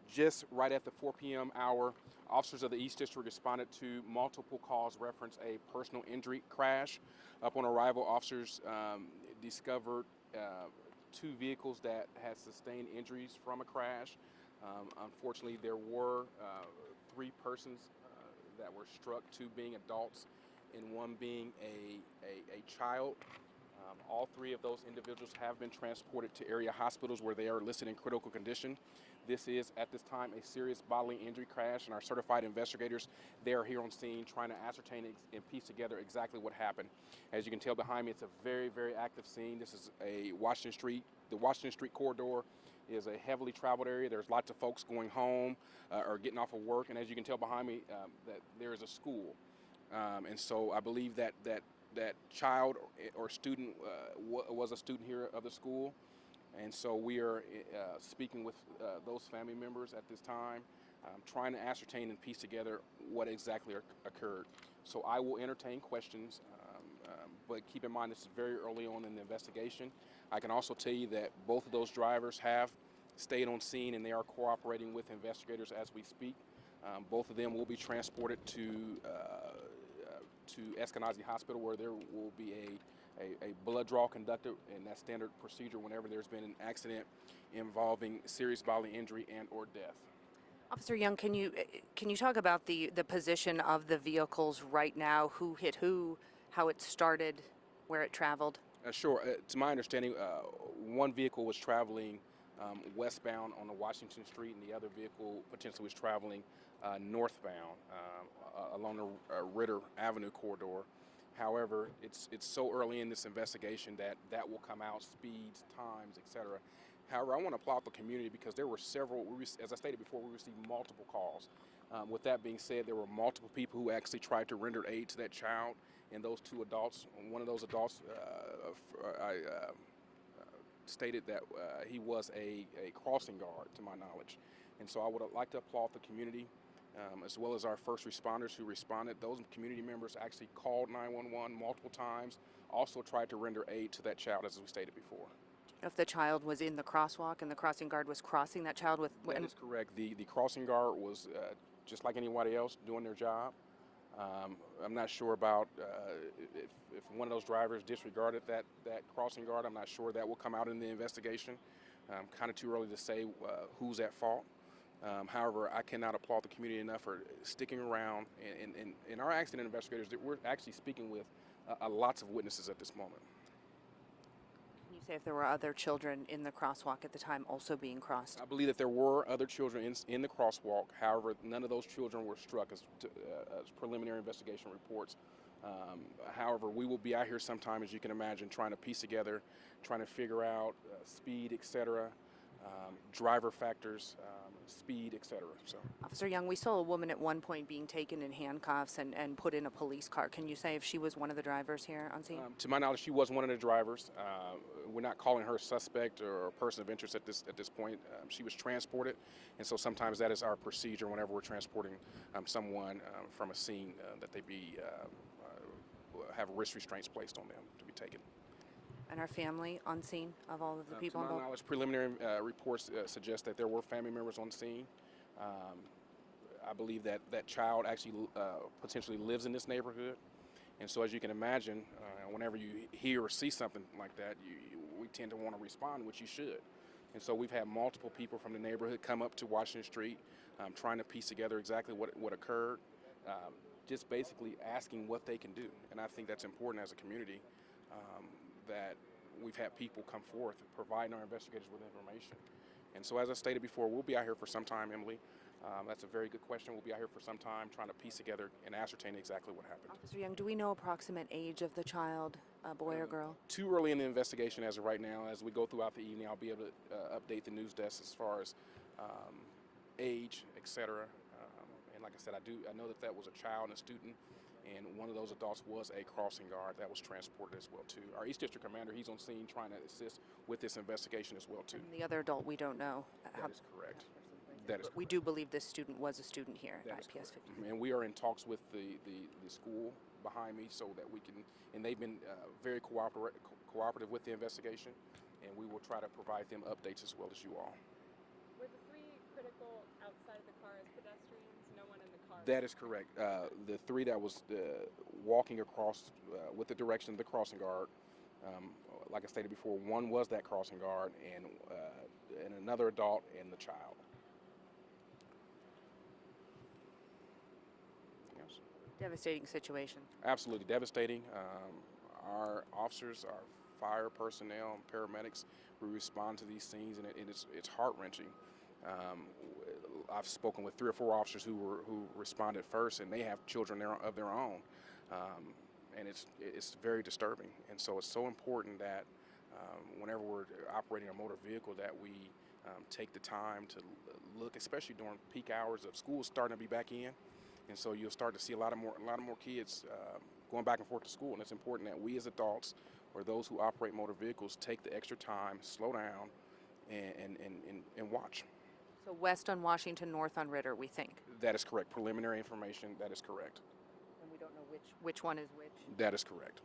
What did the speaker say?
Just right at the 4 p.m. hour, officers of the East District responded to multiple calls reference a personal injury crash. Upon arrival, officers discovered two vehicles that had sustained injuries from a crash. Unfortunately, there were three persons that were struck, two being adults and one being a child. All three of those individuals have been transported to area hospitals where they are listed in critical condition. This is, at this time, a serious bodily injury crash, and our certified investigators, they are here on scene trying to ascertain and piece together exactly what happened. As you can tell behind me, it's a very, very active scene. This is a Washington Street. The Washington Street corridor is a heavily traveled area. There's lots of folks going home or getting off of work, and as you can tell behind me, that there is a school. And so I believe that child or student was a student here of the school. And so we are speaking with those family members at this time, trying to ascertain and piece together what exactly occurred. So I will entertain questions, but keep in mind this is very early on in the investigation. I can also tell you that both of those drivers have stayed on scene and they are cooperating with investigators as we speak. Both of them will be transported to Eskenazi Hospital, where there will be a blood draw conducted, and that's standard procedure whenever there's been an accident involving serious bodily injury and or death. Officer Young, can you talk about the position of the vehicles right now? Who hit who? How it started? Where it traveled? Sure. To my understanding, one vehicle was traveling westbound on the Washington Street, and the other vehicle potentially was traveling northbound along the Ritter Avenue corridor. However, it's so early in this investigation that will come out, speeds, times, etc. However, I want to applaud the community because there were several, as I stated before, we received multiple calls. With that being said, there were multiple people who actually tried to render aid to that child and those two adults. One of those adults, stated that he was a crossing guard, to my knowledge. And so I would like to applaud the community, as well as our first responders who responded. Those community members actually called 911 multiple times, also tried to render aid to that child, as we stated before. If the child was in the crosswalk and the crossing guard was crossing that child with... That is correct. The crossing guard was just like anybody else doing their job. I'm not sure about if one of those drivers disregarded that crossing guard. I'm not sure. That will come out in the investigation. Kind of too early to say who's at fault. However, I cannot applaud the community enough for sticking around. And our accident investigators, we're actually speaking with lots of witnesses at this moment. Can you say if there were other children in the crosswalk at the time also being crossed? I believe that there were other children in the crosswalk. However, none of those children were struck, as preliminary investigation reports. However, we will be out here sometime, as you can imagine, trying to piece together, trying to figure out speed, etc., driver factors, speed, etc. So, Officer Young, we saw a woman at one point being taken in handcuffs and put in a police car. Can you say if she was one of the drivers here on scene? To my knowledge, she was one of the drivers. We're not calling her a suspect or a person of interest at this point. She was transported, and so sometimes that is our procedure whenever we're transporting someone from a scene that they have wrist restraints placed on them to be taken. And our family on scene of all of the people To my involved? knowledge, preliminary reports suggest that there were family members on scene. I believe that child actually potentially lives in this neighborhood. And so as you can imagine, whenever you hear or see something like that, we tend to want to respond, which you should. And so we've had multiple people from the neighborhood come up to Washington Street trying to piece together exactly what occurred, just basically asking what they can do. And I think that's important as a community, that we've had people come forth providing our investigators with information. And so as I stated before, we'll be out here for some time, Emily. That's a very good question. We'll be out here for some time trying to piece together and ascertain exactly what happened. Officer Young, do we know approximate age of the child, boy or girl? Too early in the investigation as of right now. As we go throughout the evening, I'll be able to update the news desk as far as age, etc. And like I said, I know that was a child and a student, and one of those adults was a crossing guard that was transported as well too. Our East District Commander, he's on scene trying to assist with this investigation as well too. And the other adult, we don't know. That is correct. That is correct. We do believe this student was a student here at IPS 50. And we are in talks with the school behind me so that we can, and they've been very cooperative with the investigation, and we will try to provide them updates as well as you all. Were the three critical That is correct. The three that was walking across with the direction of the crossing guard, um, like I stated before, one was that crossing guard, and another adult and the child. Yes. Devastating situation. Absolutely devastating. Our officers, our fire personnel, and paramedics, we respond to these scenes, and it's heart wrenching. Um, I've spoken with 3 or 4 officers who responded first, and they have children of their own, and it's very disturbing. And so it's so important that whenever we're operating a motor vehicle, that we take the time to look, especially during peak hours of school starting to be back in. And so you'll start to see a lot of more kids going back and forth to school. And it's important that we as adults, or those who operate motor vehicles, take the extra time, slow down, and watch. So west on Washington, north on Ritter, we think. That is correct. Preliminary information, that is correct. And we don't know which one is which. That is correct.